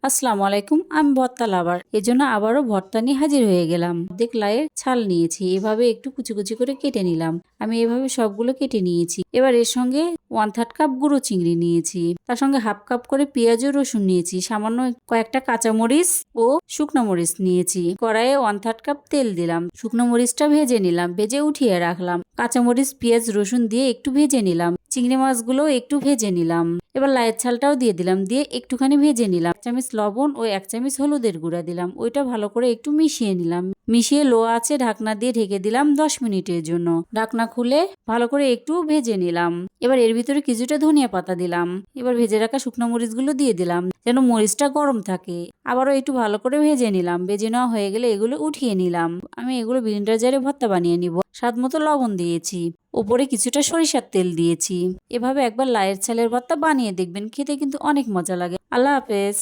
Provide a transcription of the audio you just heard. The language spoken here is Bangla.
আসসালামু আলাইকুম। আমি ভর্তা লাভার, এজন্য আবারও ভর্তা নিয়ে হাজির হয়ে গেলাম। অর্ধেক লাউয়ের ছাল নিয়েছি, এভাবে একটু কুচি কুচি করে কেটে নিলাম। আমি এভাবে সবগুলো কেটে নিয়েছি। এবার এর সঙ্গে 1/3 কাপ গুঁড়ো চিংড়ি নিয়েছি, তার সঙ্গে হাফ কাপ করে পেঁয়াজ ও রসুন নিয়েছি, সামান্য কয়েকটা কাঁচামরিচ ও শুকনো মরিচ নিয়েছি। কড়াইয়ে 1/3 কাপ তেল দিলাম, শুকনো মরিচটা ভেজে নিলাম, ভেজে উঠিয়ে রাখলাম। কাঁচামরিচ পেঁয়াজ রসুন দিয়ে একটু ভেজে নিলাম, চিংড়ি মাছগুলো একটু ভেজে নিলাম। এবার লাউয়ের ছালটাও দিয়ে দিলাম, দিয়ে একটুখানি ভেজে নিলাম। 1 চামচ লবণ ও 1 চামচ হলুদের গুঁড়া দিলাম, ওইটা ভালো করে একটু মিশিয়ে নিলাম। মিশিয়ে লো আঁচে ঢাকনা দিয়ে ঢেকে দিলাম 10 মিনিটের জন্য। ঢাকনা খুলে ভালো করে একটু ভেজে নিলাম। এবার এর ভিতরে কিছুটা ধনিয়া পাতা দিলাম। এবার ভেজে রাখা শুকনো মরিচগুলো দিয়ে দিলাম, যেন মরিচটা গরম থাকে। আবারও একটু ভালো করে ভেজে নিলাম। ভেজে নেওয়া হয়ে গেলে এগুলো উঠিয়ে নিলাম। আমি এগুলো ব্লেন্ডার জারে ভর্তা বানিয়ে নিব। স্বাদ মতো লবণ দিয়েছি, ওপরে কিছুটা সরিষার তেল দিয়েছি। এভাবে একবার লাউয়ের ছালের ভর্তা বানিয়ে দেখবেন, খেতে কিন্তু অনেক মজা লাগে। আল্লাহ হাফেজ।